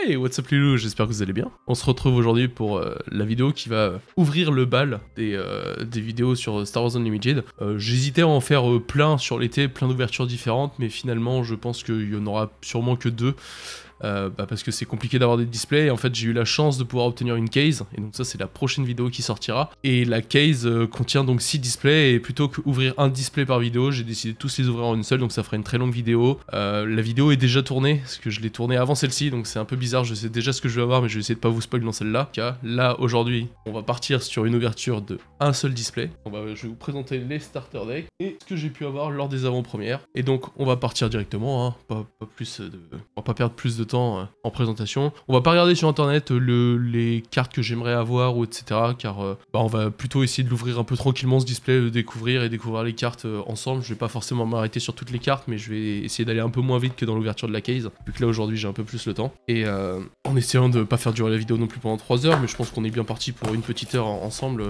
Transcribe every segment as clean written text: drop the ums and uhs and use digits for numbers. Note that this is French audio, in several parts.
Hey, what's up les loups, j'espère que vous allez bien. On se retrouve aujourd'hui pour la vidéo qui va ouvrir le bal des vidéos sur Star Wars Unlimited. J'hésitais à en faire plein sur l'été, plein d'ouvertures différentes, mais finalement je pense qu'il y en aura sûrement que deux. Parce que c'est compliqué d'avoir des displays et en fait j'ai eu la chance de pouvoir obtenir une case et donc ça c'est la prochaine vidéo qui sortira et la case contient donc 6 displays et plutôt qu'ouvrir un display par vidéo j'ai décidé de tous les ouvrir en une seule donc ça fera une très longue vidéo. La vidéo est déjà tournée parce que je l'ai tournée avant celle-ci donc c'est un peu bizarre, je sais déjà ce que je vais avoir mais je vais essayer de pas vous spoil dans celle-là. Là aujourd'hui on va partir sur une ouverture de un seul display. Je vais vous présenter les starter decks et ce que j'ai pu avoir lors des avant-premières et donc on va partir directement, hein, on va pas perdre plus de temps en présentation. On va pas regarder sur internet les cartes que j'aimerais avoir ou etc. car on va plutôt essayer de l'ouvrir un peu tranquillement ce display, le découvrir et découvrir les cartes ensemble. Je vais pas forcément m'arrêter sur toutes les cartes mais je vais essayer d'aller un peu moins vite que dans l'ouverture de la case vu que là aujourd'hui j'ai un peu plus le temps et en essayant de pas faire durer la vidéo non plus pendant 3 heures mais je pense qu'on est bien parti pour une petite heure ensemble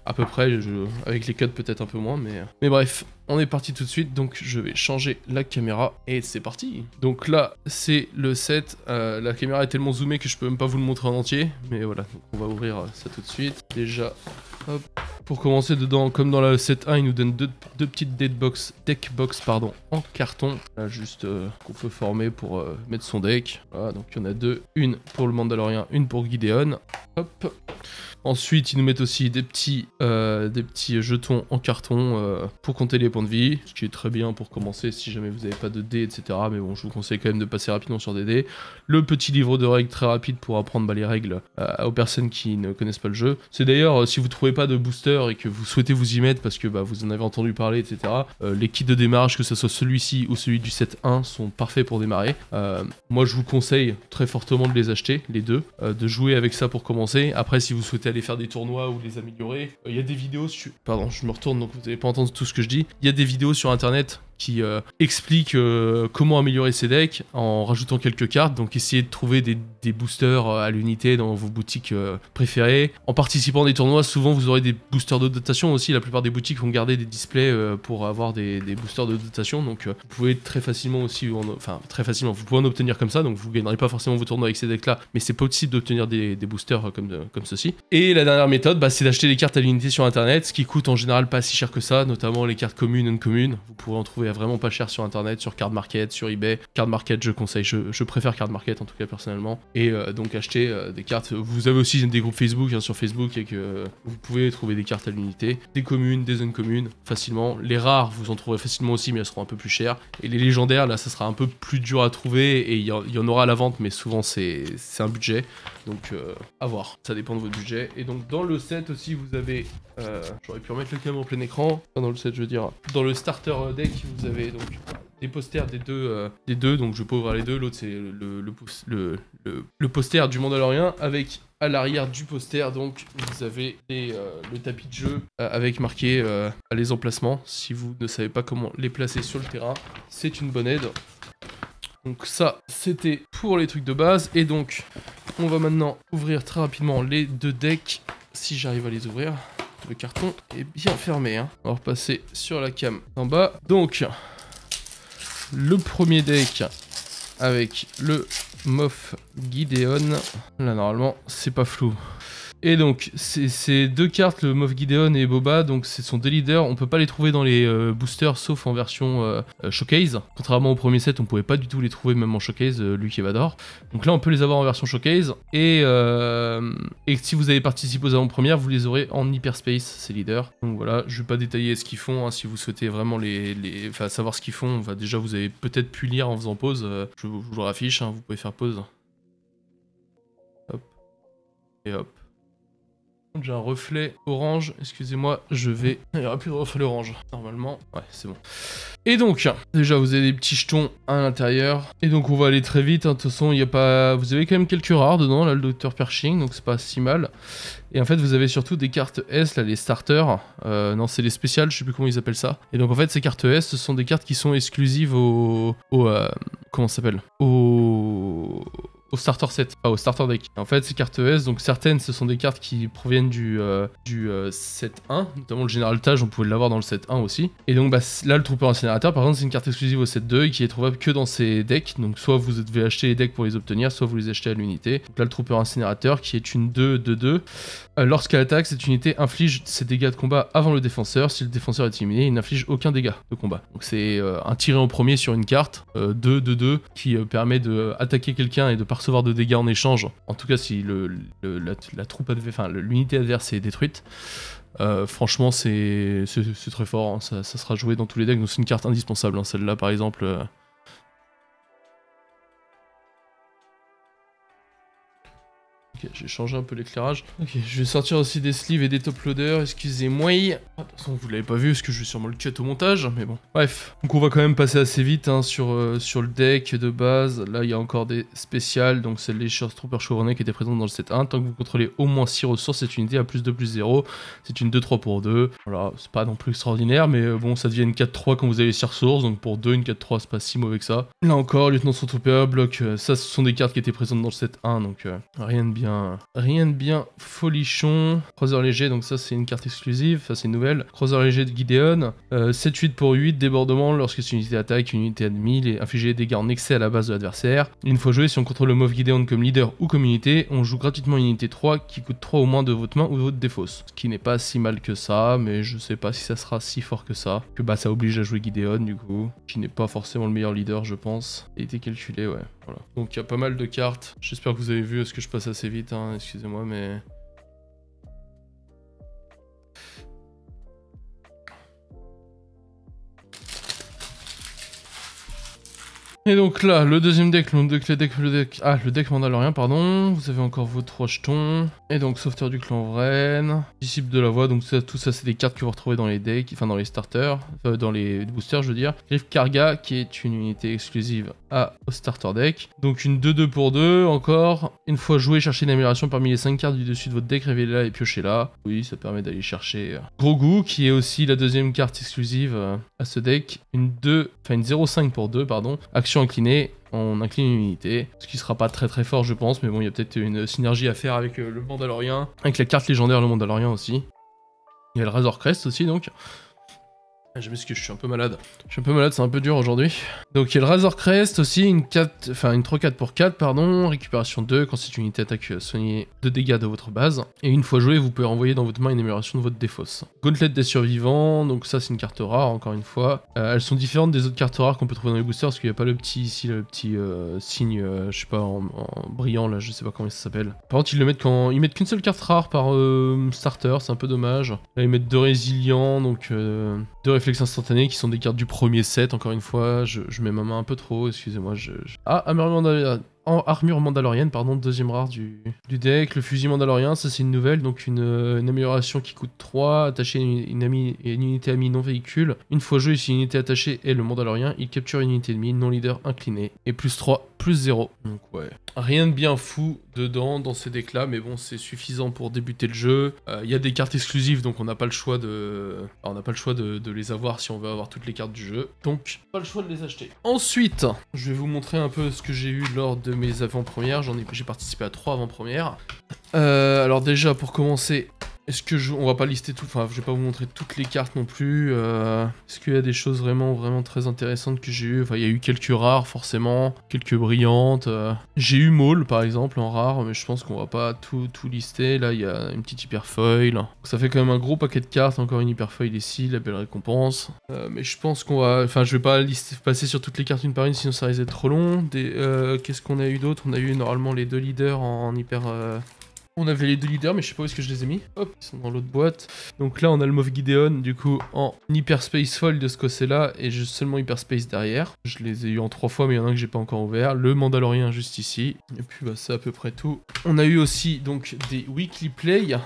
à peu près, avec les cuts peut-être un peu moins, mais bref, on est parti tout de suite, donc je vais changer la caméra, et c'est parti. Donc là, c'est le set, la caméra est tellement zoomée que je peux même pas vous le montrer en entier, mais voilà, donc on va ouvrir ça tout de suite. Déjà, hop, pour commencer dedans, comme dans la set 1, il nous donne deux petites deck box en carton, là, juste qu'on peut former pour mettre son deck. Voilà, donc il y en a deux, une pour le Mandalorian, une pour Gideon, hop. Ensuite, ils nous mettent aussi des petits jetons en carton pour compter les points de vie, ce qui est très bien pour commencer si jamais vous n'avez pas de dés, etc. Mais bon, je vous conseille quand même de passer rapidement sur des dés. Le petit livre de règles très rapide pour apprendre les règles aux personnes qui ne connaissent pas le jeu. C'est d'ailleurs, si vous ne trouvez pas de booster et que vous souhaitez vous y mettre parce que vous en avez entendu parler, etc. Les kits de démarrage, que ce soit celui-ci ou celui du set 1, sont parfaits pour démarrer. Moi, je vous conseille très fortement de les acheter, les deux, de jouer avec ça pour commencer. Après, si vous souhaitez aller faire des tournois ou les améliorer, il y a des vidéos sur... Pardon, je me retourne donc vous n'allez pas entendre tout ce que je dis. Il y a des vidéos sur internet qui expliquent comment améliorer ces decks en rajoutant quelques cartes, donc essayez de trouver des boosters à l'unité dans vos boutiques préférées. En participant à des tournois, souvent vous aurez des boosters de dotation aussi, la plupart des boutiques vont garder des displays pour avoir des boosters de dotation, donc vous pouvez très facilement aussi, très facilement, vous pouvez en obtenir comme ça, donc vous gagnerez pas forcément vos tournois avec ces decks là, mais c'est possible d'obtenir des boosters comme ceci. Et la dernière méthode, c'est d'acheter les cartes à l'unité sur internet, ce qui coûte en général pas si cher que ça, notamment les cartes communes et non communes, vous pourrez en trouver vraiment pas cher sur internet, sur Card Market, sur eBay. Card Market je conseille, je préfère Card Market en tout cas personnellement, et donc acheter des cartes. Vous avez aussi des groupes Facebook sur Facebook et que vous pouvez trouver des cartes à l'unité, des communes, des zones communes facilement. Les rares vous en trouverez facilement aussi mais elles seront un peu plus chères, et les légendaires là ça sera un peu plus dur à trouver et il y en aura à la vente mais souvent c'est un budget, donc à voir, ça dépend de votre budget. Et donc dans le set aussi vous avez j'aurais pu remettre le cam en plein écran, dans le set je veux dire, dans le starter deck vous avez donc des posters des deux, donc je peux ouvrir les deux. L'autre c'est le poster du Mandalorian avec à l'arrière du poster donc vous avez le tapis de jeu avec marqué les emplacements. Si vous ne savez pas comment les placer sur le terrain, c'est une bonne aide. Donc ça c'était pour les trucs de base et donc on va maintenant ouvrir très rapidement les deux decks si j'arrive à les ouvrir. Le carton est bien fermé, hein. On va repasser sur la cam en bas. Donc, le premier deck avec le Moff Gideon. Là, normalement, c'est pas flou. Et donc, ces deux cartes, le Moff Gideon et Boba, donc ce sont des leaders, on peut pas les trouver dans les boosters sauf en version showcase. Contrairement au premier set, on pouvait pas du tout les trouver même en showcase, Luke et Vador. Donc là, on peut les avoir en version showcase, et si vous avez participé aux avant-premières, vous les aurez en hyperspace, ces leaders. Donc voilà, je vais pas détailler ce qu'ils font, hein, si vous souhaitez vraiment savoir ce qu'ils font, déjà vous avez peut-être pu lire en faisant pause, je vous le raffiche, hein, vous pouvez faire pause. Hop. Et hop. J'ai un reflet orange, excusez-moi, il n'y aura plus de reflet orange, normalement, ouais c'est bon. Et donc, déjà vous avez des petits jetons à l'intérieur, et donc on va aller très vite, hein. De toute façon il y a pas... Vous avez quand même quelques rares dedans, là le Dr Pershing, donc c'est pas si mal. Et en fait vous avez surtout des cartes S, là les starters, non c'est les spéciales, je sais plus comment ils appellent ça. Et donc en fait ces cartes S, ce sont des cartes qui sont exclusives comment ça s'appelle au starter set, enfin au starter deck. En fait, ces cartes ES, donc certaines, ce sont des cartes qui proviennent du set 1, notamment le Général Tage, on pouvait l'avoir dans le set 1 aussi. Et donc bah, là, le Trooper Incinérateur, par exemple, c'est une carte exclusive au set 2 et qui est trouvable que dans ces decks. Donc soit vous devez acheter les decks pour les obtenir, soit vous les achetez à l'unité. Donc là, le Trooper Incinérateur, qui est une 2-2-2. Lorsqu'elle attaque, cette unité inflige ses dégâts de combat avant le défenseur. Si le défenseur est éliminé, il n'inflige aucun dégât de combat. Donc c'est un tiré en premier sur une carte, 2-2-2, qui permet d'attaquer quelqu'un et de pas recevoir de dégâts en échange. En tout cas, si la troupe enfin l'unité adverse est détruite. Franchement, c'est très fort, hein. Ça sera joué dans tous les decks, donc c'est une carte indispensable, hein. Celle-là, par exemple... Ok, j'ai changé un peu l'éclairage. Ok, je vais sortir aussi des sleeves et des top loaders, excusez-moi. De toute façon, vous l'avez pas vu, parce que je vais sûrement le cut au montage, mais bon. Bref, donc on va quand même passer assez vite hein, sur le deck de base. Là, il y a encore des spéciales, donc c'est les Trooper Chevronnet qui étaient présentes dans le set 1. Tant que vous contrôlez au moins 6 ressources, cette unité a +2/+0. C'est une 2-3 pour 2. Voilà, c'est pas non plus extraordinaire, mais bon, ça devient une 4-3 quand vous avez les 6 ressources, donc pour 2, une 4-3, c'est pas si mauvais que ça. Là encore, Lieutenant Stormtrooper, bloc, ça, ce sont des cartes qui étaient présentes dans le set 1, donc rien de bien folichon. Croiseur léger, donc ça c'est une carte exclusive, ça c'est une nouvelle. Croiseur léger de Gideon, 7-8 pour 8, débordement, lorsque cette unité attaque une unité ennemie, infliger des dégâts en excès à la base de l'adversaire. Une fois joué, si on contrôle le Moff Gideon comme leader ou comme unité, on joue gratuitement une unité 3 qui coûte 3 au moins de votre main ou de votre défausse. Ce qui n'est pas si mal que ça, mais je sais pas si ça sera si fort que ça. Que bah ça oblige à jouer Gideon du coup, qui n'est pas forcément le meilleur leader je pense. Il a été calculé, ouais. Voilà. Donc il y a pas mal de cartes. J'espère que vous avez vu, est-ce que je passe assez vite, hein, excusez-moi, mais... Et donc là, le deuxième deck, le deck Mandalorien, pardon. Vous avez encore vos 3 jetons. Et donc, Sauveteur du Clan Vren, Disciple de la Voix, donc ça, tout ça, c'est des cartes que vous retrouvez dans les decks, enfin dans les starters, dans les boosters, je veux dire. Griffe Karga, qui est une unité exclusive au starter deck. Donc une 2-2 pour 2, encore. Une fois joué, cherchez une amélioration parmi les 5 cartes du dessus de votre deck, révélez-la et piochez-la. Oui, ça permet d'aller chercher Grogu, qui est aussi la deuxième carte exclusive à ce deck. Une 0,5 pour 2, pardon. Action inclinée, on incline une unité, ce qui sera pas très fort je pense, mais bon il y a peut-être une synergie à faire avec le Mandalorien, avec la carte légendaire le Mandalorien aussi. Il y a le Razor Crest aussi donc. Je m'excuse, je suis un peu malade. C'est un peu dur aujourd'hui. Donc il y a le Razor Crest aussi, une 3-4 pour 4, pardon, récupération 2, quand cette unité attaque, soignez 2 dégâts de votre base. Et une fois joué, vous pouvez renvoyer dans votre main une amélioration de votre défausse. Gauntlet des survivants, donc ça c'est une carte rare, encore une fois. Elles sont différentes des autres cartes rares qu'on peut trouver dans les boosters, parce qu'il n'y a pas le petit ici, le petit signe, je sais pas, en brillant là, je sais pas comment ça s'appelle. Par contre ils mettent qu'une seule carte rare par starter, c'est un peu dommage. Là ils mettent 2 résilients, donc 2 réflexes instantanés qui sont des cartes du premier set, encore une fois, je mets ma main un peu trop, excusez-moi, Ah, armure mandalorienne, pardon, deuxième rare du deck. Le fusil mandalorien, ça c'est une nouvelle, donc une amélioration qui coûte 3, attacher une unité amie non véhicule. Une fois joué, si une unité attachée est le mandalorien, il capture une unité ennemie non leader inclinée. Et +3, +0. Donc ouais, rien de bien fou dedans dans ces decks là, mais bon c'est suffisant pour débuter le jeu. Il y a des cartes exclusives, donc on n'a pas le choix de les avoir si on veut avoir toutes les cartes du jeu. Donc pas le choix de les acheter. Ensuite, je vais vous montrer un peu ce que j'ai eu lors de mes avant-premières. J'ai participé à 3 avant-premières. Alors déjà pour commencer, on va pas lister tout, enfin je vais pas vous montrer toutes les cartes non plus. Est-ce qu'il y a des choses vraiment très intéressantes que j'ai eu? Enfin il y a eu quelques rares forcément, quelques brillantes. J'ai eu Maul par exemple en rare, mais je pense qu'on va pas tout lister. Là il y a une petite hyperfoil. Donc, ça fait quand même un gros paquet de cartes, encore une hyperfoil ici, la belle récompense. Mais je pense qu'on va, enfin je vais pas passer sur toutes les cartes une par une, sinon ça risque d'être trop long. Qu'est-ce qu'on a eu d'autre? On a eu normalement les 2 leaders en hyper... On avait les 2 leaders, mais je sais pas où est-ce que je les ai mis. Hop, ils sont dans l'autre boîte. Donc là, on a le Moff Gideon, du coup, en Hyperspace Foil de ce côté-là, et juste seulement Hyperspace derrière. Je les ai eu en 3 fois, mais il y en a un que j'ai pas encore ouvert. Le Mandalorien juste ici. Et puis, bah, c'est à peu près tout. On a eu aussi, donc, des Weekly Play.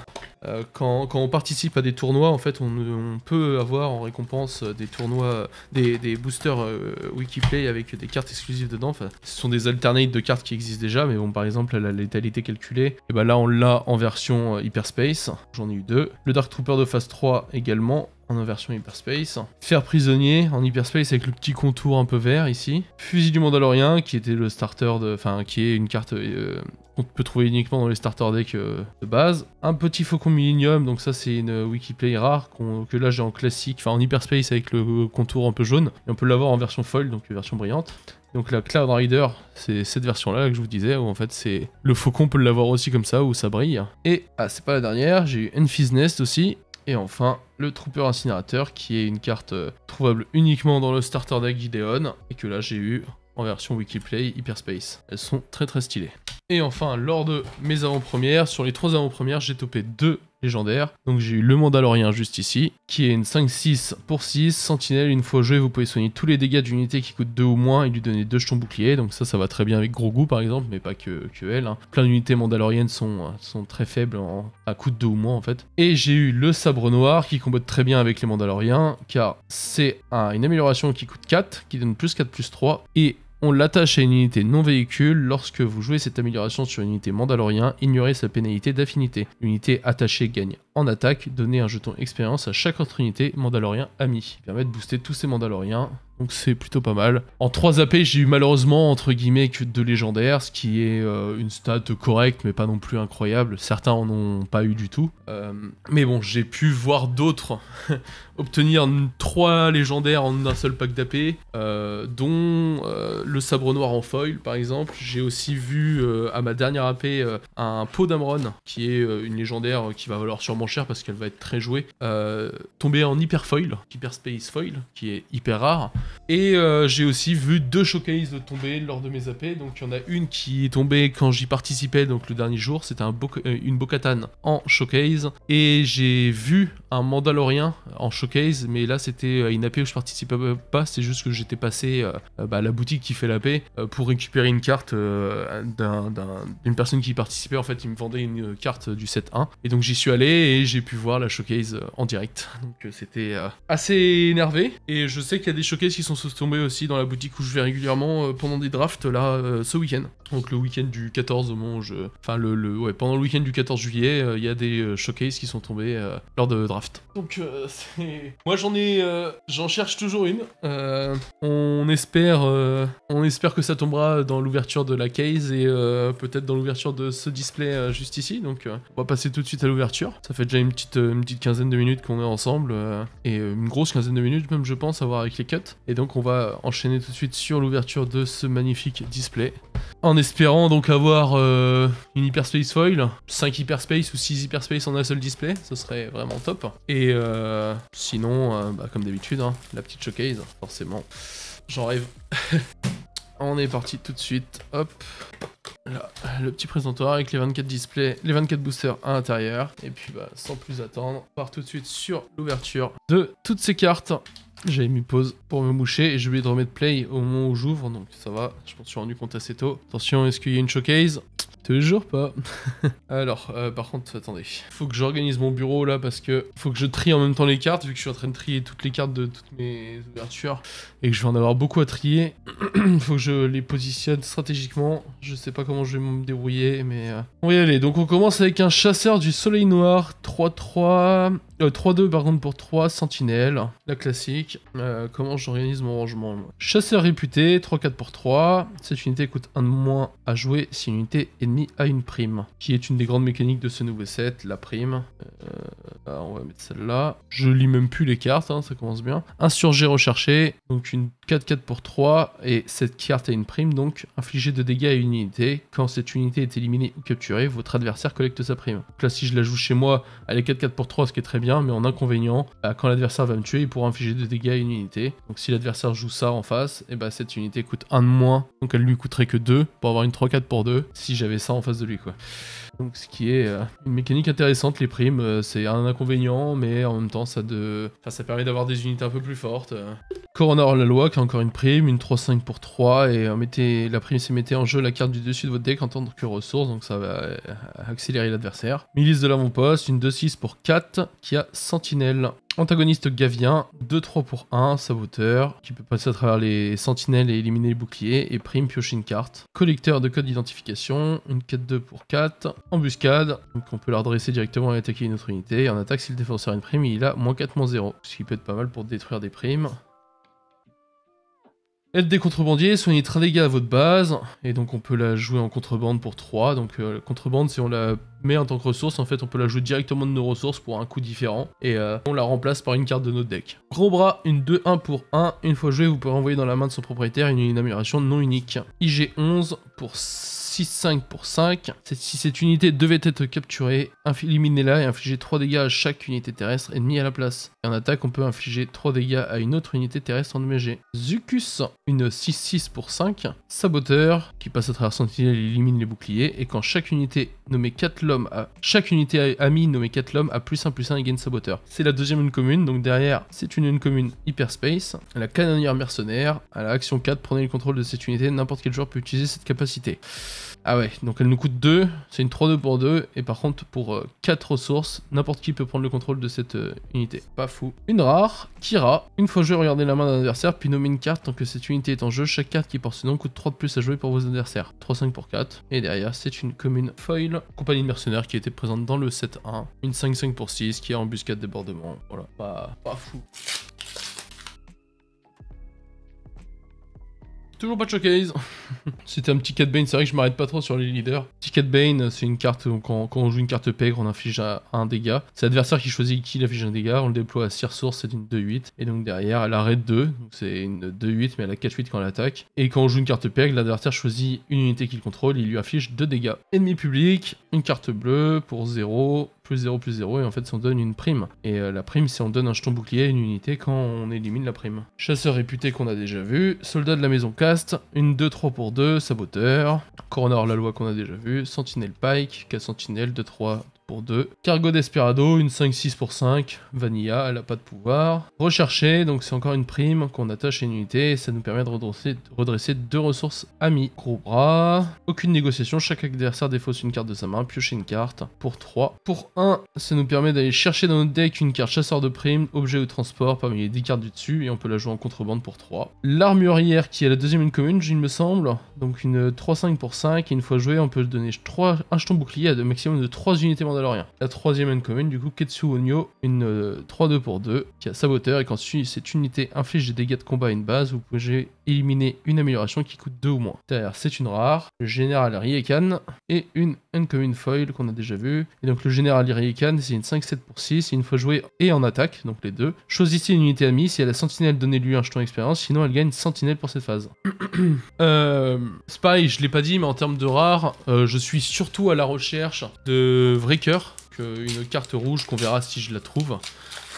Quand on participe à des tournois, en fait, on peut avoir en récompense des tournois, des boosters Wikiplay avec des cartes exclusives dedans. Enfin, ce sont des alternates de cartes qui existent déjà, mais bon, par exemple, la létalité calculée, et ben là, on l'a en version Hyperspace. J'en ai eu 2. Le Dark Trooper de phase 3 également. en version Hyperspace. Fer prisonnier en Hyperspace avec le petit contour un peu vert ici. Fusil du Mandalorien qui était le starter de... Enfin, qui est une carte... qu'on peut trouver uniquement dans les starter decks de base. Un petit faucon Millennium, donc ça c'est une Wikiplay rare que là j'ai en classique, enfin en Hyperspace avec le contour un peu jaune. Et on peut l'avoir en version foil, donc version brillante. Donc la Cloud Rider, c'est cette version-là que je vous disais, où en fait c'est... Le faucon peut l'avoir aussi comme ça, où ça brille. Et, c'est pas la dernière, j'ai eu Enfys Nest aussi. Et enfin, le Trooper Incinérateur, qui est une carte trouvable uniquement dans le starter deck Gideon, et que là j'ai eu en version Wikiplay Hyperspace. Elles sont très très stylées. Et enfin, lors de mes avant-premières, sur les 3 avant-premières, j'ai topé 2 légendaires. Donc j'ai eu le Mandalorien juste ici, qui est une 5-6 pour 6, sentinelle, une fois joué, vous pouvez soigner tous les dégâts d'unité qui coûtent 2 ou moins et lui donner 2 jetons boucliers. Donc ça va très bien avec Grogu par exemple, mais pas que elle. Hein. Plein d'unités mandaloriennes sont très faibles à coût de 2 ou moins en fait. Et j'ai eu le Sabre Noir qui combote très bien avec les Mandaloriens, car c'est une amélioration qui coûte 4, qui donne plus 4 plus 3, et on l'attache à une unité non véhicule. Lorsque vous jouez cette amélioration sur une unité Mandalorien, ignorez sa pénalité d'affinité. L'unité attachée gagne en attaque, donnez un jeton expérience à chaque autre unité Mandalorien ami, qui permet de booster tous ces Mandaloriens. Donc c'est plutôt pas mal. En 3 AP, j'ai eu malheureusement, entre guillemets, que 2 légendaires, ce qui est une stat correcte, mais pas non plus incroyable. Certains en ont pas eu du tout. Mais bon, j'ai pu voir d'autres obtenir 3 légendaires en un seul pack d'AP, dont le Sabre Noir en foil, par exemple. J'ai aussi vu, à ma dernière AP, un Peau d'Amron, qui est une légendaire qui va valoir sûrement cher parce qu'elle va être très jouée, tomber en hyper foil, hyper space foil, qui est hyper rare. Et j'ai aussi vu 2 showcases tomber lors de mes AP. Donc il y en a une qui est tombée quand j'y participais, donc le dernier jour, c'était une Bo-Katan en showcase. Et j'ai vu un Mandalorien en showcase, mais là c'était une AP où je participais pas, c'est juste que j'étais passé à la boutique qui fait l'AP pour récupérer une carte d'une personne qui y participait. En fait, il me vendait une carte du set 1. Et donc j'y suis allé et j'ai pu voir la showcase en direct. Donc c'était assez énervé. Et je sais qu'il y a des showcases qui sont tombés aussi dans la boutique où je vais régulièrement pendant des drafts là ce week-end. Donc le week-end du 14 au moment où Enfin pendant le week-end du 14 juillet, il y a des showcases qui sont tombés lors de draft. Donc moi j'en cherche toujours une. On espère que ça tombera dans l'ouverture de la case et peut-être dans l'ouverture de ce display juste ici. Donc on va passer tout de suite à l'ouverture. Ça fait déjà une petite quinzaine de minutes qu'on est ensemble et une grosse quinzaine de minutes même je pense à voir avec les cuts. Et donc on va enchaîner tout de suite sur l'ouverture de ce magnifique display. En espérant donc avoir une Hyperspace Foil, 5 Hyperspace ou 6 Hyperspace en un seul display, ce serait vraiment top. Et sinon, comme d'habitude, hein, la petite showcase, forcément, j'en rêve. On est parti tout de suite, hop, là, le petit présentoir avec les 24 displays, les 24 boosters à l'intérieur. Et puis sans plus attendre, on part tout de suite sur l'ouverture de toutes ces cartes. J'avais mis pause pour me moucher et j'ai oublié de remettre play au moment où j'ouvre, donc ça va, je m'en suis rendu compte assez tôt. Attention, est-ce qu'il y a une showcase? Toujours pas. Alors, par contre, attendez. Faut que j'organise mon bureau là parce que faut que je trie en même temps les cartes vu que je suis en train de trier toutes les cartes de toutes mes ouvertures et que je vais en avoir beaucoup à trier. Faut que je les positionne stratégiquement. Je sais pas comment je vais me débrouiller, mais on va y aller. Donc on commence avec un chasseur du soleil noir, 3-3... 3-2 par contre pour 3 sentinelles, la classique. Comment j'organise mon rangement? Chasseur réputé, 3-4 pour 3. Cette unité coûte 1 de moins à jouer si une unité ennemie a une prime, qui est une des grandes mécaniques de ce nouveau set, la prime. On va mettre celle-là. Je lis même plus les cartes, hein, ça commence bien. Insurgé recherché, donc une 4-4 pour 3, et cette carte a une prime, donc infliger de dégâts à une unité. Quand cette unité est éliminée ou capturée, votre adversaire collecte sa prime. Donc là, si je la joue chez moi, elle est 4-4 pour 3, ce qui est très bien, mais en inconvénient, quand l'adversaire va me tuer, il pourra infliger de dégâts à une unité. Donc si l'adversaire joue ça en face, et cette unité coûte 1 de moins, donc elle lui coûterait que 2, pour avoir une 3-4 pour 2, si j'avais ça en face de lui, quoi. Donc ce qui est une mécanique intéressante, les primes, c'est un inconvénient, mais en même temps ça permet d'avoir des unités un peu plus fortes. Coroner la loi qui a encore une prime, une 3-5 pour 3, et la prime c'est mettez en jeu la carte du dessus de votre deck en tant que ressource, donc ça va accélérer l'adversaire. Milice de l'avant-poste, une 2-6 pour 4 qui a sentinelle. Antagoniste Gavien, 2-3 pour 1, saboteur, qui peut passer à travers les sentinelles et éliminer les boucliers, et prime piocher une carte. Collecteur de code d'identification, une 4-2 pour 4. Embuscade, donc on peut la redresser directement et attaquer une autre unité. Et en attaque, si le défenseur a une prime, il a -4/-0, ce qui peut être pas mal pour détruire des primes. Aide des contrebandiers, soignez 3 dégâts à votre base, et donc on peut la jouer en contrebande pour 3, donc contrebande si on la met en tant que ressource, en fait on peut la jouer directement de nos ressources pour un coût différent, et on la remplace par une carte de notre deck. Gros bras, une 2-1 pour 1, une fois joué vous pouvez renvoyer dans la main de son propriétaire une amélioration non unique. IG11 pour 6-5 pour 5, si cette unité devait être capturée, éliminez-la et infligez 3 dégâts à chaque unité terrestre ennemie à la place. Et en attaque, on peut infliger 3 dégâts à une autre unité terrestre endommagée. Zucus, une 6-6 pour 5, saboteur, qui passe à travers sentinelle et élimine les boucliers, et quand chaque unité nommée 4 l'homme chaque unité amie nommée 4 l'homme a +1/+1 et gagne saboteur. C'est la deuxième une commune, donc derrière, c'est une commune hyperspace. La canonnière mercenaire, à la action 4, prenez le contrôle de cette unité, n'importe quel joueur peut utiliser cette capacité. Ah ouais, donc elle nous coûte 2, c'est une 3-2 pour 2, et par contre pour 4 ressources, n'importe qui peut prendre le contrôle de cette unité. Pas fou. Une rare, Kira. Une fois joué, regardez la main d'un adversaire, puis nommez une carte tant que cette unité est en jeu. Chaque carte qui porte ce nom coûte 3 de plus à jouer pour vos adversaires. 3-5 pour 4. Et derrière, c'est une commune foil. Compagnie de mercenaires qui était présente dans le 7-1. Une 5-5 pour 6 qui est embuscade débordement. Voilà, pas fou. Toujours pas de showcase. C'était un petit Cat Bane, c'est vrai que je m'arrête pas trop sur les leaders. Petit Cat Bane, c'est une carte, quand on joue une carte pègre, on inflige un dégât. C'est l'adversaire qui choisit qui inflige un dégât, on le déploie à 6 ressources, c'est une 2-8. Et donc derrière, elle arrête 2, donc c'est une 2-8, mais elle a 4-8 quand elle attaque. Et quand on joue une carte pègre, l'adversaire choisit une unité qu'il contrôle, il lui affiche 2 dégâts. Ennemi public, une carte bleue pour 0, +0/+0, et en fait ça on donne une prime. Et la prime c'est on donne un jeton bouclier à une unité quand on élimine la prime. Chasseur réputé qu'on a déjà vu, soldat de la maison cast, une 2-3 pour 2, saboteur, coroner la loi qu'on a déjà vu, sentinelle pike, 4 sentinelles, 2-3 pour 2. Cargo Desperado, une 5-6 pour 5. Vanilla, elle a pas de pouvoir. Rechercher, donc c'est encore une prime qu'on attache à une unité et ça nous permet de redresser 2 ressources amies. Gros bras. Aucune négociation, chaque adversaire défausse une carte de sa main, piocher une carte pour 3. Pour 1, ça nous permet d'aller chercher dans notre deck une carte chasseur de prime, objet ou transport parmi les 10 cartes du dessus et on peut la jouer en contrebande pour 3. L'armurière qui est la deuxième une commune, il me semble. Donc une 3-5 pour 5 et une fois joué, on peut donner un jeton bouclier à un maximum de 3 unités mandaloriennes. La troisième uncommon, du coup, Ketsu Onyo, une 3-2 pour 2, qui a saboteur, et quand cette unité inflige des dégâts de combat à une base, vous pouvez éliminer une amélioration qui coûte 2 ou moins. Derrière, c'est une rare, le général Riekan, et une uncommon foil qu'on a déjà vu. Et donc le général Riekan, c'est une 5-7 pour 6, et une fois joué et en attaque, donc les deux. Choisissez une unité amie, si elle a sentinelle, donnez-lui un jeton expérience, sinon elle gagne sentinelle pour cette phase. C'est pareil, je l'ai pas dit, mais en termes de rares, je suis surtout à la recherche de Vreaker, une carte rouge qu'on verra si je la trouve,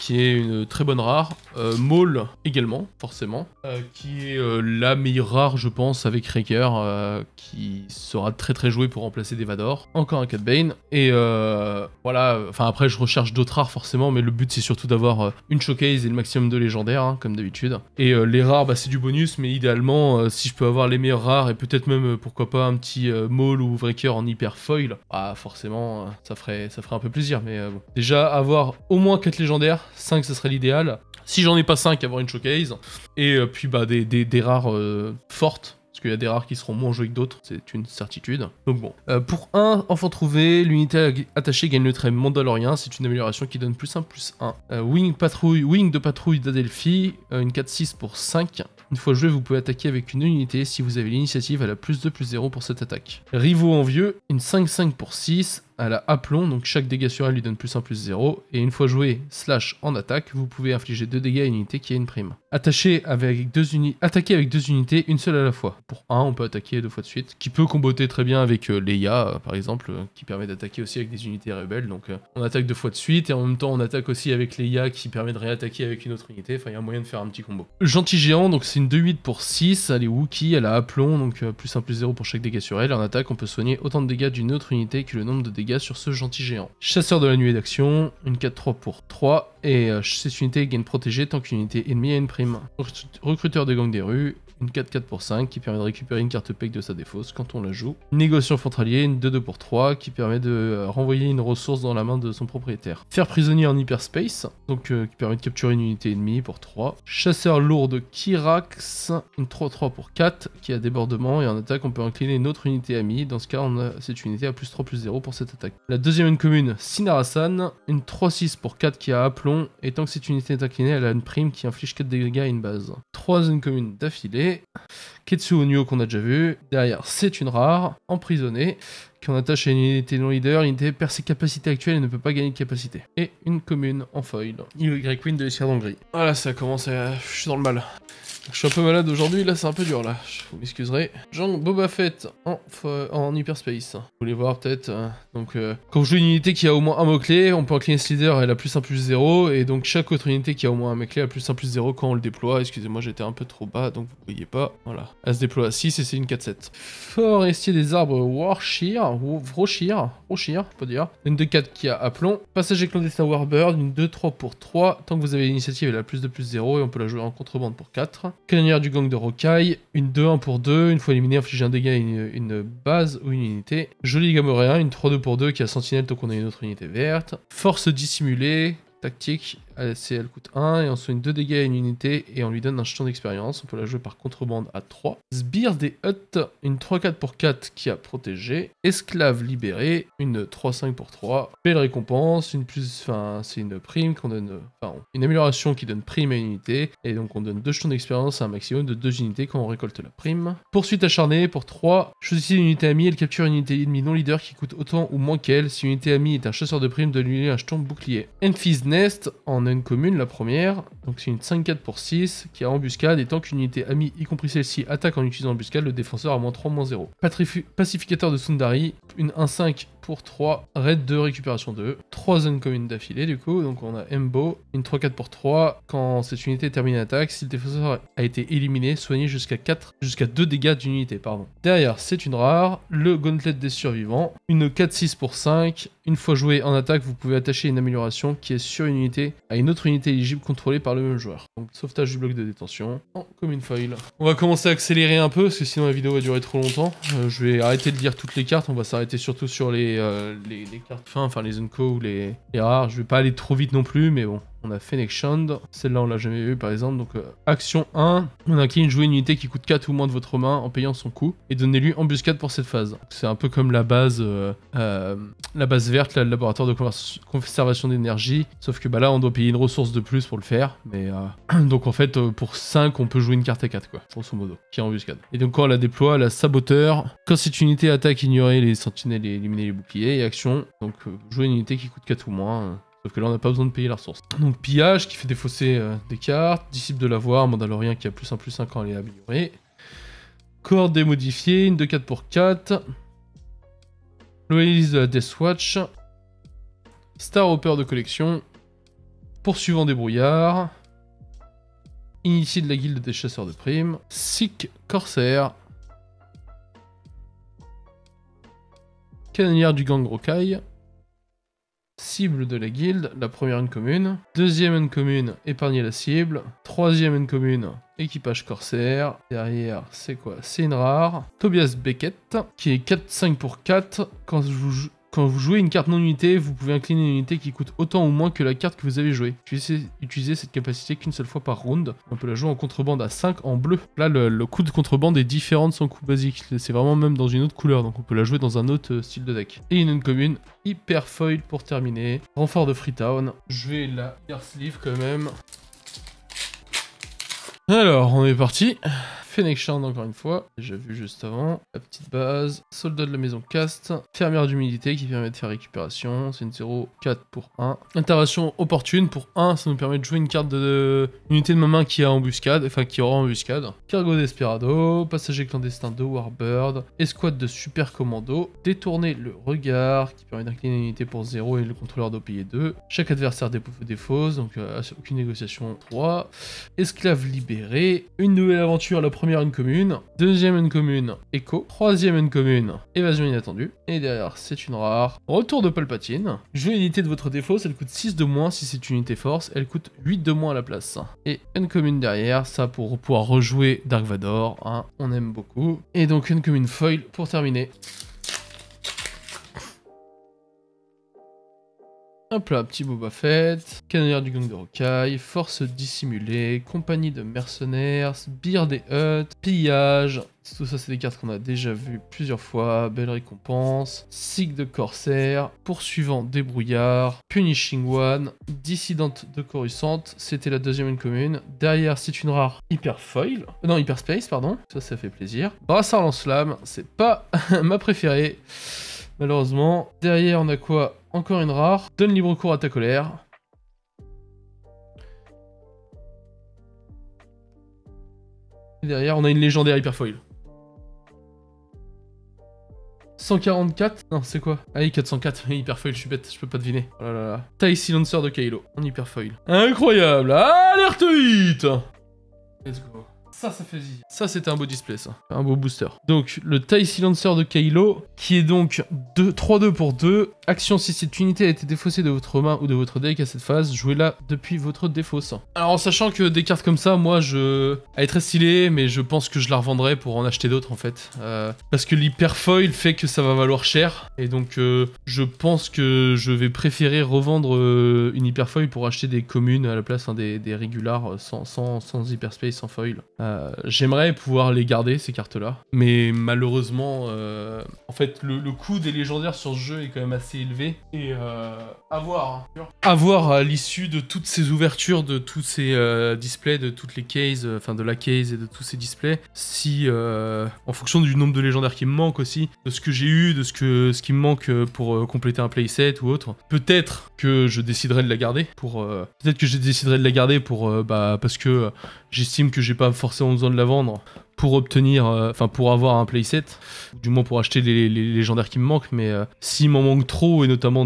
qui est une très bonne rare. Maul également, forcément, qui est la meilleure rare, je pense, avec Wrecker, qui sera très joué pour remplacer des Vador. Encore un Cat Bane, et voilà, enfin après je recherche d'autres rares forcément, mais le but c'est surtout d'avoir une showcase et le maximum de légendaires, hein, comme d'habitude. Et les rares, bah, c'est du bonus, mais idéalement, si je peux avoir les meilleures rares, et peut-être même, pourquoi pas, un petit Maul ou Wrecker en hyper foil, ah forcément, ça ferait un peu plaisir, mais bon. Déjà, avoir au moins 4 légendaires, 5 ce serait l'idéal. Si j'en ai pas 5, avoir une showcase. Et puis bah des rares fortes. Parce qu'il y a des rares qui seront moins joués que d'autres, c'est une certitude. Donc bon. Pour 1 enfant trouvé, l'unité attachée gagne le trait mandalorien. C'est une amélioration qui donne +1/+1. Wing de patrouille d'Adelphi, une 4-6 pour 5. Une fois joué, vous pouvez attaquer avec une unité. Si vous avez l'initiative, elle a +2/+0 pour cette attaque. Rivaux envieux, une 5-5 pour 6. Elle a aplomb, donc chaque dégât sur elle lui donne +1/+0. Et une fois joué / en attaque, vous pouvez infliger 2 dégâts à une unité qui a une prime. Attaquer avec 2 unités, une seule à la fois. Pour 1, on peut attaquer 2 fois de suite. Qui peut comboter très bien avec Leia, par exemple, qui permet d'attaquer aussi avec des unités rebelles. Donc on attaque 2 fois de suite, et en même temps on attaque aussi avec Leia, qui permet de réattaquer avec une autre unité. Enfin, il y a un moyen de faire un petit combo. Gentil géant, donc c'est une 2-8 pour 6. Elle est Wookie, elle a aplomb, donc +1/+0 pour chaque dégât sur elle. En attaque, on peut soigner autant de dégâts d'une autre unité que le nombre de dégâts sur ce gentil géant. Chasseur de la nuée d'action, une 4-3 pour 3, et cette unité gagne protégée tant qu'une unité ennemie a une prime. Recruteur de gang des rues, une 4-4 pour 5 qui permet de récupérer une carte PEC de sa défausse quand on la joue. Négociant frontalier, une 2-2 pour 3 qui permet de renvoyer une ressource dans la main de son propriétaire. Faire prisonnier en hyperspace, donc qui permet de capturer une unité ennemie pour 3. Chasseur lourd de Kyrax, une 3-3 pour 4 qui a débordement et en attaque on peut incliner une autre unité amie. Dans ce cas on a cette unité à +3/+0 pour cette attaque. La deuxième commune, Sinarasan, une 3-6 pour 4 qui a aplomb et tant que cette unité est inclinée elle a une prime qui inflige 4 dégâts à une base. Troisième commune d'affilée, Ketsu Onyo qu'on a déjà vu. Derrière c'est une rare, emprisonnée, qu'on attache à une unité non leader, l'unité perd ses capacités actuelles et ne peut pas gagner de capacité. Et une commune en foil. Y Queen de l'escadron gris. Voilà, ça commence à... Je suis dans le mal. Je suis un peu malade aujourd'hui, là c'est un peu dur là, vous m'excuserez. Jean Boba Fett en hyperspace. Vous voulez voir peut-être. Donc quand vous jouez une unité qui a au moins un mot-clé, on peut incliner ce leader, elle a +1/+0, et donc chaque autre unité qui a au moins un mot-clé a +1/+0 quand on le déploie. Excusez-moi, j'étais un peu trop bas, donc vous voyez pas. Voilà. Elle se déploie à 6 et c'est une 4-7. Forestier des arbres Warshir, Roshir, je peux dire. Une 2-4 qui a aplomb. Passager clandestin Warbird, une 2-3 pour 3. Tant que vous avez l'initiative, elle a +2/+0 et on peut la jouer en contrebande pour 4. Canonnière du gang de Rokai, une 2-1 pour 2, une fois éliminé, inflige un dégât à une base ou une unité. Joli Gamoréen, une 3-2 pour 2 qui a sentinelle tant qu'on a une autre unité verte. Force dissimulée, tactique, elle coûte 1 et on soigne 2 dégâts à une unité et on lui donne un jeton d'expérience. On peut la jouer par contrebande à 3. Sbire des Huttes, une 3-4 pour 4 qui a protégé. Esclave libéré, une 3-5 pour 3. Belle récompense, c'est une prime qu'on donne, une amélioration qui donne prime à une unité et donc on donne 2 jetons d'expérience à un maximum de 2 unités quand on récolte la prime. Poursuite acharnée pour 3. Choisissez une unité amie, elle capture une unité ennemie non leader qui coûte autant ou moins qu'elle. Si une unité amie est un chasseur de prime, donne-lui un jeton bouclier. Enfys Nest, en une commune, la première, donc c'est une 5-4 pour 6 qui a embuscade et tant qu'une unité amie, y compris celle-ci, attaque en utilisant embuscade, le défenseur a -3/-0. Pacificateur de Sundari, une 1-5 pour 3, raid 2, récupération 2. 3 zones communes d'affilée du coup, donc on a Embo, une 3-4 pour 3, quand cette unité termine l'attaque, si le défenseur a été éliminé, soignez jusqu'à 2 dégâts d'une unité, pardon. Derrière, c'est une rare, le Gauntlet des survivants, une 4-6 pour 5, une fois joué en attaque, vous pouvez attacher une amélioration qui est sur une unité à une autre unité éligible contrôlée par le même joueur. Donc sauvetage du bloc de détention en commune foil. On va commencer à accélérer un peu parce que sinon la vidéo va durer trop longtemps. Je vais arrêter de lire toutes les cartes, on va s'arrêter surtout sur les cartes fin, enfin les Unco ou les rares. Je vais pas aller trop vite non plus, mais bon. On a Fennec Shand, celle-là on l'a jamais vue par exemple, donc action 1, on incline jouer une unité qui coûte 4 ou moins de votre main en payant son coût, et donnez-lui embuscade pour cette phase. C'est un peu comme la base verte, là, le laboratoire de conservation d'énergie, sauf que bah, là on doit payer une ressource de plus pour le faire, mais donc en fait pour 5 on peut jouer une carte à 4 quoi, grosso modo, qui est embuscade. Et donc quand on la déploie, la saboteur, quand cette unité attaque, ignorer les sentinelles et éliminer les boucliers, et action, donc jouer une unité qui coûte 4 ou moins, sauf que là on n'a pas besoin de payer la ressource. Donc pillage qui fait défausser des cartes, disciple de l'avoir, mandalorien qui a +1/+1 quand elle est améliorée. Corde démodifiée, une 2-4 pour 4. Loyaliste de la Death Watch. Star Hopper de collection. Poursuivant des brouillards. Initié de la guilde des chasseurs de primes. Sikh Corsair. Canonnière du gang Rokai. Cible de la guilde, la première une commune. Deuxième une commune, épargner la cible. Troisième une commune, équipage corsaire. Derrière, c'est quoi? C'est une rare. Tobias Beckett, qui est 4-5 pour 4. Quand vous jouez une carte non unité, vous pouvez incliner une unité qui coûte autant ou moins que la carte que vous avez jouée. Utilisez cette capacité qu'une seule fois par round. On peut la jouer en contrebande à 5 en bleu. Là, le coup de contrebande est différent de son coup basique. C'est vraiment même dans une autre couleur, donc on peut la jouer dans un autre style de deck. Et une commune, hyper foil pour terminer. Renfort de Freetown. Je vais la Air Sleeve quand même. Alors, on est parti. Fennec Shand encore une fois, déjà vu juste avant. La petite base, soldat de la maison cast, fermière d'humidité qui permet de faire récupération, c'est une 0-4 pour 1. Intervention opportune pour 1, ça nous permet de jouer une carte de unité de ma main qui a embuscade, enfin qui aura embuscade. Cargo Desperado, passager clandestin de Warbird, escouade de super commando, détourner le regard qui permet d'incliner une unité pour 0 et le contrôleur doit payer 2. Chaque adversaire défausse, donc aucune négociation 3. Esclave libéré, une nouvelle aventure, la première première uncommune, deuxième uncommune, Echo, troisième uncommune, évasion inattendue, et derrière c'est une rare, retour de Palpatine. Jouez l'unité de votre défausse, elle coûte 6 de moins si c'est une unité force, elle coûte 8 de moins à la place. Et uncommune derrière, ça pour pouvoir rejouer Dark Vador, hein, on aime beaucoup. Et donc uncommune foil pour terminer. Hop là, petit Boba Fett, canonnière du gang de rocaille, force dissimulée, compagnie de mercenaires, sbire des huttes, pillage, tout ça c'est des cartes qu'on a déjà vues plusieurs fois, belle récompense, sig de corsaire, poursuivant des brouillards, punishing one, dissidente de Coruscant, c'était la deuxième uncommune, derrière c'est une rare hyper foil, non hyper space pardon, ça fait plaisir, brassard lance-flamme, c'est pas ma préférée, malheureusement, derrière on a quoi? Encore une rare, donne libre cours à ta colère. Et derrière, on a une légendaire hyper foil. 144? Non, c'est quoi? Ah oui, 404. Hyper foil, je suis bête, je peux pas deviner. Oh là là. Taille silencer de Kylo, en hyper foil. Incroyable! Alerte 8! Let's go. Ça fait zizir. Ça, c'était un beau display, ça. Un beau booster. Donc, le TIE Silencer de Kylo, qui est donc 3-2 pour 2. Action, si cette unité a été défaussée de votre main ou de votre deck à cette phase, jouez-la depuis votre défausse. Alors, en sachant que des cartes comme ça, moi, elle est très stylée, mais je pense que je la revendrai pour en acheter d'autres, en fait. Parce que l'hyper foil fait que ça va valoir cher. Et donc, je pense que je vais préférer revendre une hyper foil pour acheter des communes à la place, hein, des régulars sans hyperspace, sans foil. J'aimerais pouvoir les garder ces cartes là, mais malheureusement en fait le coût des légendaires sur ce jeu est quand même assez élevé et à voir à l'issue de toutes ces ouvertures, de tous ces displays, de toutes les cases, enfin de la case et de tous ces displays, si en fonction du nombre de légendaires qui me manque aussi, de ce que j'ai eu, de ce qui me manque pour compléter un playset ou autre, peut-être que je déciderai de la garder pour parce que j'estime que j'ai pas forcément besoin de la vendre pour obtenir, pour avoir un playset, du moins pour acheter les légendaires qui me manquent, mais s'il m'en manque trop, et notamment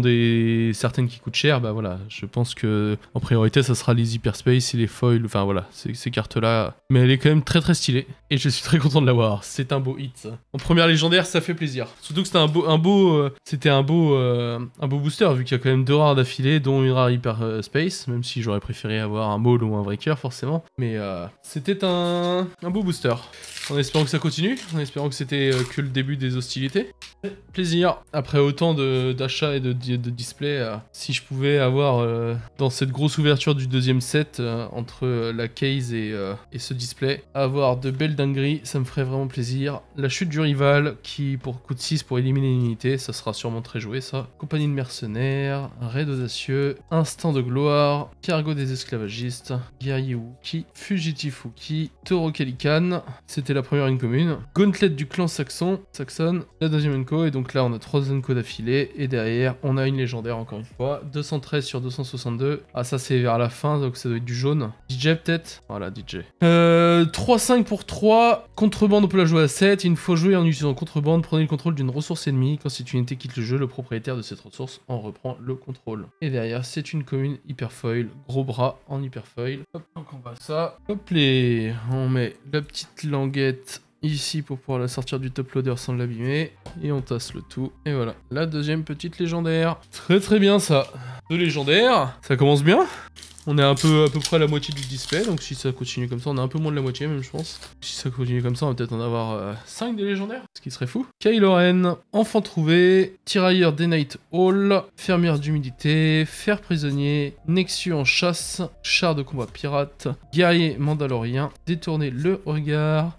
certaines qui coûtent cher, bah voilà, je pense que en priorité ça sera les hyperspace et les foils, enfin voilà, ces cartes-là, mais elle est quand même très très stylée, et je suis très content de l'avoir, c'est un beau hit ça. En première légendaire, ça fait plaisir, surtout que c'était un beau booster, vu qu'il y a quand même 2 rares d'affilée, dont une rare hyperspace, même si j'aurais préféré avoir un maul ou un breaker forcément, mais c'était un beau booster. En espérant que ça continue, en espérant que c'était que le début des hostilités. Plaisir. Après autant d'achats et de displays, si je pouvais avoir dans cette grosse ouverture du deuxième set, entre la case et ce display, avoir de belles dingueries, ça me ferait vraiment plaisir. La chute du rival, qui coûte 6 pour éliminer une unité, ça sera sûrement très joué ça. Compagnie de mercenaires, raid audacieux, instant de gloire, cargo des esclavagistes, guerrier Wookie, fugitif Wookie, taureau Calican, c'était la première uncommune, gauntlet du clan Saxon, la deuxième unco, et donc là on a 3 unco d'affilée, et derrière on a une légendaire encore une fois, 213 sur 262, ah ça c'est vers la fin, donc ça doit être du jaune, DJ peut-être, voilà DJ. 3-5 pour 3, contrebande on peut la jouer à 7, une fois joué en utilisant contrebande, prenez le contrôle d'une ressource ennemie, quand cette unité quitte le jeu, le propriétaire de cette ressource en reprend le contrôle. Et derrière c'est une commune hyper foil, gros bras en hyper foil, hop, donc on va ça, hop les, on met la petite languette ici pour pouvoir la sortir du top loader sans l'abîmer, et on tasse le tout, et voilà, la deuxième petite légendaire. Très très bien ça. 2 légendaires, ça commence bien. On est à peu près à la moitié du display, donc si ça continue comme ça, on a un peu moins de la moitié même je pense. Si ça continue comme ça, on va peut-être en avoir 5 des légendaires, ce qui serait fou. Kylo Ren, enfant trouvé, tirailleur des Night Hall, fermière d'humidité, fer prisonnier, Nexus en chasse, char de combat pirate, guerrier mandalorien, détourner le regard,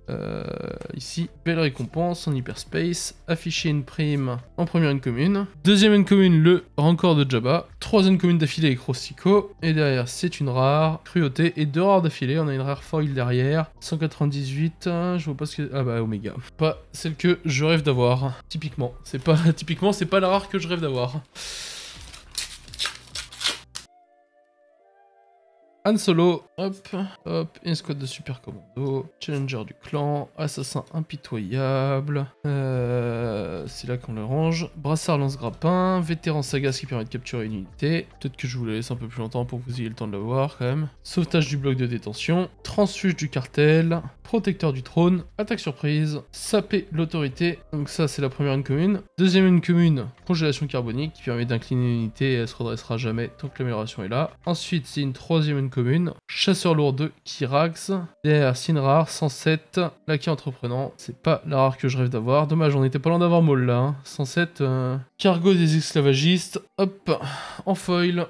ici, belle récompense en hyperspace, afficher une prime en première uncommune, deuxième uncommune le Rancor de Jabba, troisième commune d'affilée avec Rostico, et derrière c'est une rare, cruauté, et 2 rares d'affilée, on a une rare foil derrière, 198, je vois pas ce que... Ah bah Omega. Pas celle que je rêve d'avoir, typiquement. C'est pas la rare que je rêve d'avoir. Han Solo, Hop, hop, une squad de super commando, challenger du clan, assassin impitoyable, c'est là qu'on le range, brassard lance-grappin, vétéran sagas qui permet de capturer une unité, peut-être que je vous la laisse un peu plus longtemps pour que vous ayez le temps de le voir quand même, sauvetage du bloc de détention, transfuge du cartel, protecteur du trône, attaque surprise, saper l'autorité, donc ça c'est la première une commune, deuxième une commune, congélation carbonique qui permet d'incliner une unité et elle se redressera jamais tant que l'amélioration est là, ensuite c'est une troisième une commune, chasseur lourd 2, Kirax, derrière Sinrar, 107, laquais entreprenant, c'est pas la rare que je rêve d'avoir, dommage on était pas loin d'avoir Maul là, hein. 107, cargo des esclavagistes, hop, en foil.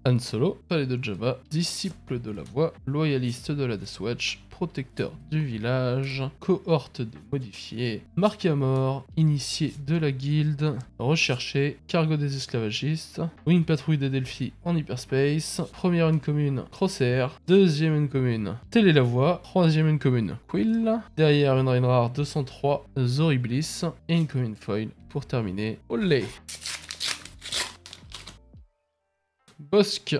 Han Solo, palais de Jabba, disciple de la voix, loyaliste de la Deathwatch, protecteur du village, cohorte des modifiés, marqué à mort, initié de la guilde, recherché, cargo des esclavagistes, wing patrouille des Delphi en hyperspace, première une commune, Crosshair, deuxième une commune, Télé la voix, troisième une commune, Quill, derrière une reine rare 203, Zoribliss, et une commune foil pour terminer, Olé. Bosque.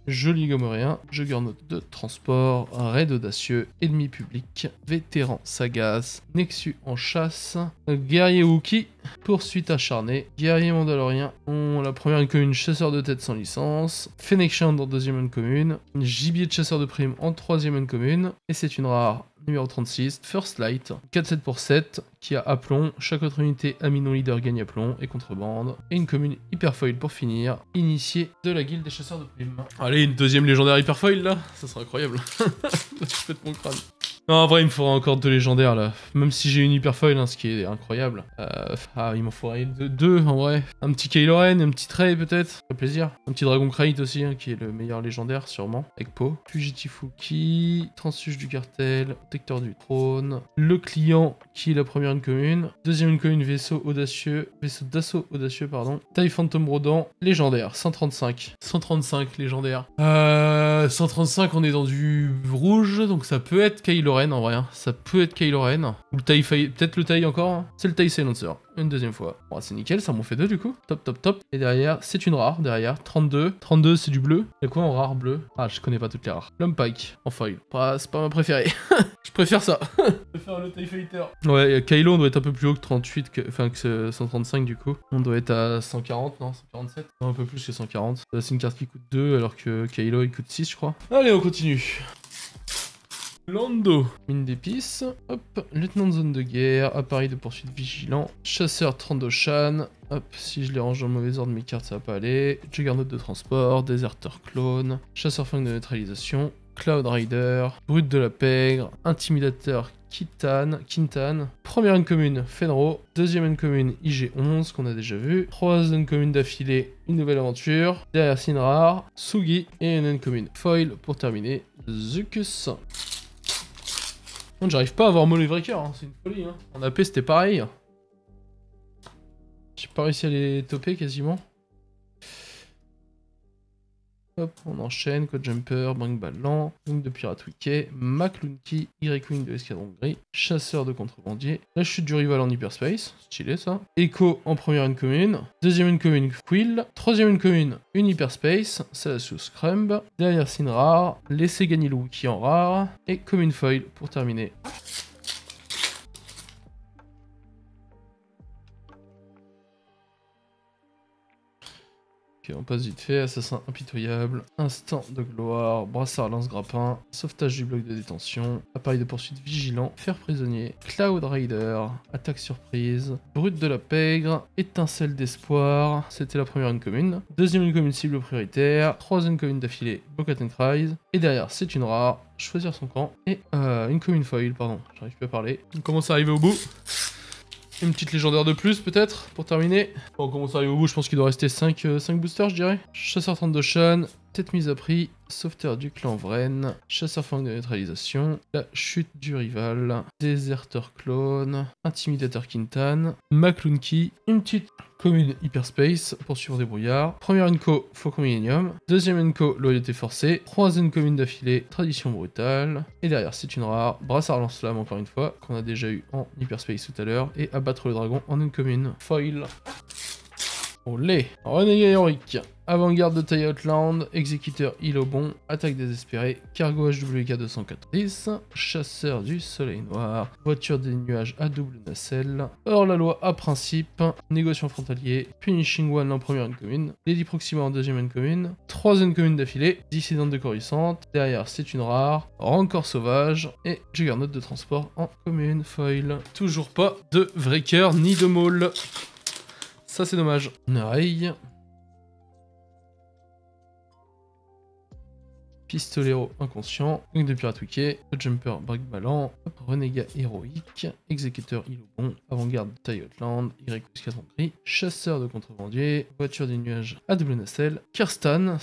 Joli Gomoréen, Juggernaut de transport, raid audacieux, ennemi public, vétéran sagace, Nexus en chasse, guerrier Wookie, poursuite acharnée, guerrier mandalorien, la première une commune, chasseur de tête sans licence, Fennec Shand en deuxième une commune, gibier de chasseur de prime en troisième une commune, et c'est une rare numéro 36, First Light, 4-7 pour 7, qui a aplomb, chaque autre unité ami non leader gagne aplomb et contrebande, et une commune hyper foil pour finir, initié de la guilde des chasseurs de primes. Allez, une deuxième légendaire hyper foil là, ça serait incroyable. Je pète mon crâne. Non, en vrai, il me faudra encore 2 légendaires là. Même si j'ai une hyper foil, hein, ce qui est incroyable. Il m'en faudrait 2 en vrai. Un petit Kylo Ren, un petit Trey peut-être. Ça fait plaisir. Un petit Dragon Crate aussi, hein, qui est le meilleur légendaire sûrement. Avec Po. Fugitif Wookie. Transfuge du cartel. Protecteur du trône. Le client qui est la première une commune. Deuxième une commune, vaisseau audacieux. Vaisseau d'assaut audacieux, pardon. Taille Phantom Brodant. Légendaire. 135. 135 légendaire. 135, on est dans du rouge. Donc ça peut être Kylo Ren en vrai, hein. Ça peut être Kylo Ren. Ou le TIE, peut-être le TIE encore, hein. C'est le TIE Silencer, une deuxième fois. Bon, c'est nickel, ça m'en fait 2 du coup. Top, top, top. Et derrière, c'est une rare, derrière, 32. 32, c'est du bleu. Il y a quoi en rare bleu? Ah, je connais pas toutes les rares. L'Umpike, en foil. C'est pas ma préférée. Je préfère ça. Je préfère le TIE Fighter. Ouais, Kylo, on doit être un peu plus haut que 38, enfin que 135 du coup. On doit être à 140, non, 147. Non, un peu plus que 140. C'est une carte qui coûte 2, alors que Kylo, il coûte 6, je crois. Allez, on continue. Lando, mine d'épices, hop, lieutenant de zone de guerre, appareil de poursuite vigilant, chasseur Trandoshan, hop, si je les range dans le mauvais ordre, mes cartes ça va pas aller, Juggernaut de transport, déserteur clone, chasseur fang de neutralisation, Cloud Rider, brute de la pègre, intimidateur Kintan, première une commune Fenro, deuxième une commune IG11 qu'on a déjà vu, troisième commune d'affilée, une nouvelle aventure, derrière Sinrar, Sugi et une commune foil pour terminer, Zucus. J'arrive pas à avoir Molly Breaker, hein. C'est une folie. Hein. En AP c'était pareil. J'ai pas réussi à les toper quasiment. Hop, on enchaîne, Code Jumper, Bang Ballant, Wing de Pirate Wiki, McLunky, Y-Wing de l'Escadron Gris, Chasseur de Contrebandier, la chute du rival en hyperspace, stylé ça, Echo en première une commune, deuxième une commune Quill, troisième une commune une hyperspace, c'est la sous Scrumb, derrière Sinrar, laisser gagner le Wookie en rare, et commune foil pour terminer. Ok, on passe vite fait, assassin impitoyable, instant de gloire, brassard lance-grappin, sauvetage du bloc de détention, appareil de poursuite vigilant, fer prisonnier, Cloud Rider, attaque surprise, brute de la pègre, étincelle d'espoir, c'était la première une commune, deuxième une commune cible prioritaire, troisième commune d'affilée, Bocat and Cries, et derrière c'est une rare, choisir son camp, et une commune foil, pardon, j'arrive plus à parler. On commence à arriver au bout. Une petite légendaire de plus peut-être pour terminer. Bon, on commence à arriver au bout, je pense qu'il doit rester 5 boosters je dirais. Chasseur 32 Shan, tête mise à prix, sauveteur du clan Vren, chasseur fang de neutralisation, la chute du rival, déserteur clone, intimidateur Kintan, McLunky, une petite commune hyperspace pour suivre des brouillards, première Enco Faucon Millennium, deuxième Enco loyauté forcée, troisième commune d'affilée tradition brutale, et derrière c'est une rare, brassard lance-flamme encore une fois, qu'on a déjà eu en hyperspace tout à l'heure, et abattre le dragon en une commune foil. Olé. Renégat héroïque. Avant-garde de taille Outland, exécuteur île au bon, attaque désespérée, cargo HWK 290, chasseur du soleil noir, voiture des nuages à double nacelle, hors-la-loi à principe, négociant frontalier, punishing one en première commune, Lady Proxima en deuxième commune, troisième commune d'affilée, dissidente décorissante, derrière c'est une rare, rancor sauvage, et Juggernaut de transport en commune foil. Toujours pas de vrai cœur ni de maul. Ça c'est dommage. Une oreille. Pistolero inconscient, Wing de pirate wicket, jumper break ballant, renégat héroïque, exécuteur île au bon, avant-garde de taille Outland, Y4 gris, chasseur de contrebandier, voiture des nuages à double nacelle, Kirstan,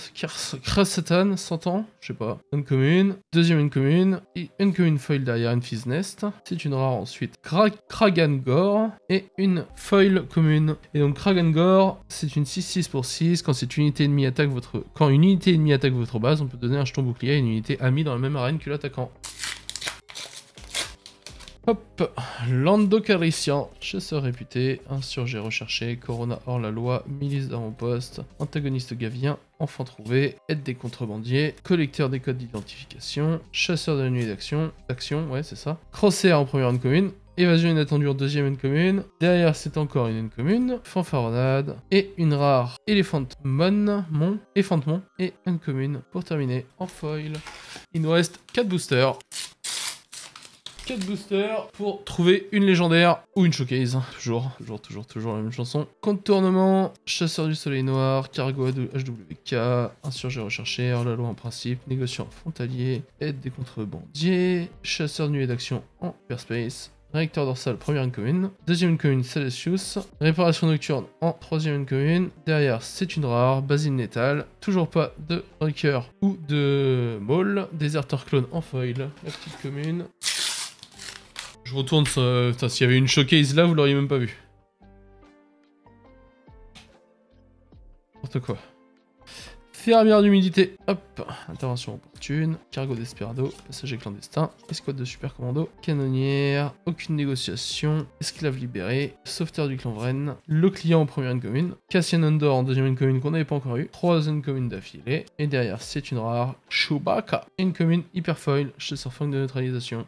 Krasatan, 100 ans, je sais pas, une commune, deuxième une commune, et une commune foil derrière une Fizz Nest, c'est une rare ensuite, Kragangor, et une foil commune. Et donc Kragangor, c'est une 6-6 pour 6, quand une unité ennemie attaque votre base, on peut donner un jeton bouclier à une unité amie dans la même arène que l'attaquant. Hop, Lando Calrissian, chasseur réputé, insurgé recherché, Corona hors la loi, milice d'avant-poste, antagoniste gavien, enfant trouvé, aide des contrebandiers, collecteur des codes d'identification, chasseur de la nuit d'action, ouais c'est ça, crosshair en première commune, évasion inattendue en deuxième commune, derrière c'est encore une commune, fanfaronnade, et une rare Elephant Mon, et une commune pour terminer en foil. Il nous reste 4 boosters. 4 boosters pour trouver une légendaire ou une showcase. Toujours la même chanson. Contournement, chasseur du soleil noir, cargo HWK, insurgé recherché, hors-la-loi en principe, négociant frontalier, aide des contrebandiers, chasseur de nuée d'action en hyperspace, réacteur dorsal première commune, deuxième commune Celestius, réparation nocturne en troisième commune, derrière c'est une rare, basine létale, toujours pas de breaker ou de maul, déserteur clone en foil, la petite commune. Je retourne, putain, s'il y avait une showcase là, vous l'auriez même pas vu. N'importe quoi. Fermière d'humidité, hop, intervention opportune, cargo desperado, passager clandestin, escouade de super commando, canonnière, aucune négociation, esclave libéré, sauveteur du clan Vren, le client en première commune, Cassian Andor en deuxième commune qu'on n'avait pas encore eu, troisième commune d'affilée, et derrière c'est une rare, Chewbacca, et une commune hyper foil, chasseur funk de neutralisation.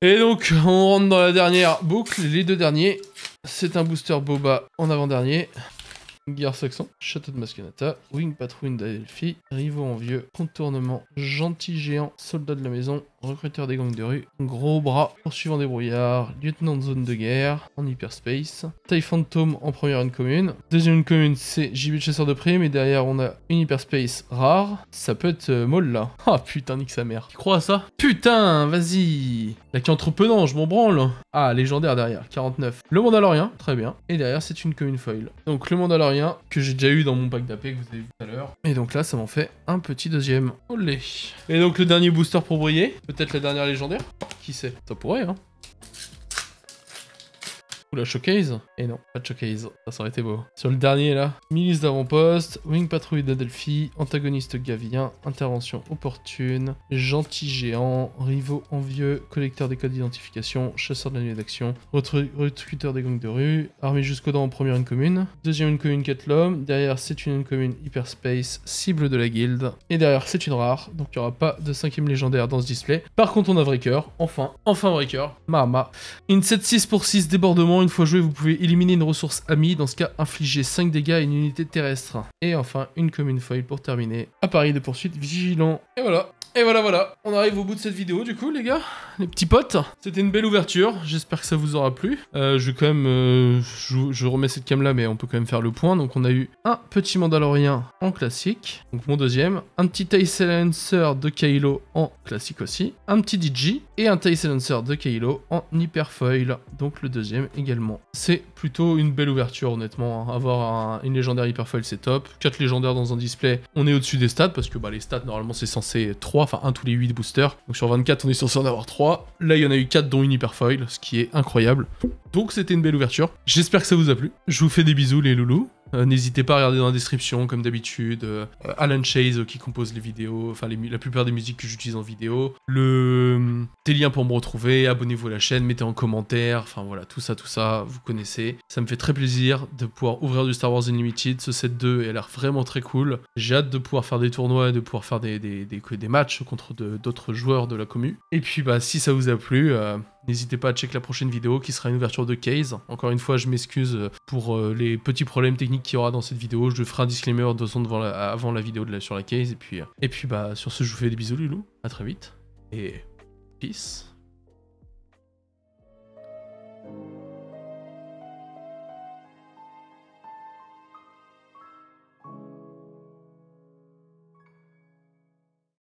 Et donc, on rentre dans la dernière boucle, les deux derniers. C'est un booster Boba en avant-dernier. Guerre saxon, château de Maskanata, Wing patrouille d'Adelphi, rivaux envieux, contournement, gentil géant, soldat de la maison, recruteur des gangs de rue, gros bras, poursuivant des brouillards, lieutenant de zone de guerre, en hyperspace, taille fantôme en première une commune, deuxième commune c'est JB de chasseur de prime, et derrière on a une hyperspace rare, ça peut être molle là. Ah putain, nique sa mère. Tu crois à ça? Putain, vas-y. Là qui entreprenant, je m'en branle. Ah, légendaire derrière, 49. Le Mandalorien, très bien. Et derrière c'est une commune foil. Donc le Mandalorien, que j'ai déjà eu dans mon pack d'AP que vous avez vu tout à l'heure. Et donc là, ça m'en fait un petit deuxième. Olé. Et donc le dernier booster pour briller. Peut-être la dernière légendaire. Qui sait? Ça pourrait, hein. Ou la showcase? Et non, pas de showcase. Ça aurait été beau. Sur le dernier là, milice d'avant-poste, Wing patrouille d'Adelphi, antagoniste gavien, intervention opportune, gentil géant, rivaux envieux, collecteur des codes d'identification, chasseur de la nuée d'action, recruteur des gangs de rue, armée jusqu'aux dents en première une commune, deuxième une commune quête l'homme, derrière c'est une commune hyperspace, cible de la guilde, et derrière c'est une rare, donc il n'y aura pas de cinquième légendaire dans ce display. Par contre on a Breaker, enfin Breaker, Marma. Une 7-6 pour 6 débordement. Une fois joué, vous pouvez éliminer une ressource amie, dans ce cas infliger 5 dégâts à une unité terrestre. Et enfin, une commune foil pour terminer. Appareil de poursuite vigilant. Et voilà. Et voilà, on arrive au bout de cette vidéo du coup les gars, les petits potes. C'était une belle ouverture, j'espère que ça vous aura plu. Je vais quand même, je remets cette cam là mais on peut quand même faire le point. Donc on a eu un petit Mandalorien en classique, donc mon deuxième. Un petit TIE Silencer de Kylo en classique aussi. Un petit DJ et un TIE Silencer de Kylo en hyper foil, donc le deuxième également. C'est plutôt une belle ouverture honnêtement, hein. Avoir une légendaire hyper foil c'est top. 4 légendaires dans un display, on est au-dessus des stats parce que bah, les stats normalement c'est censé 3, enfin 1 tous les 8 boosters. Donc sur 24 on est censé en avoir 3. Là il y en a eu 4 dont une hyper foil, ce qui est incroyable. Donc c'était une belle ouverture. J'espère que ça vous a plu. Je vous fais des bisous les loulous. N'hésitez pas à regarder dans la description, comme d'habitude. Alan Chase qui compose les vidéos, enfin la plupart des musiques que j'utilise en vidéo. Des liens pour me retrouver, abonnez-vous à la chaîne, mettez en commentaire, enfin voilà, tout ça, vous connaissez. Ça me fait très plaisir de pouvoir ouvrir du Star Wars Unlimited. Ce set 2 a l'air vraiment très cool. J'ai hâte de pouvoir faire des tournois et de pouvoir faire des matchs contre d'autres joueurs de la commu. Et puis bah si ça vous a plu, n'hésitez pas à checker la prochaine vidéo qui sera une ouverture de case. Encore une fois, je m'excuse pour les petits problèmes techniques qu'il y aura dans cette vidéo. Je ferai un disclaimer de toute façon avant la vidéo sur la case. Et puis bah sur ce, je vous fais des bisous, loulou. À très vite. Et peace.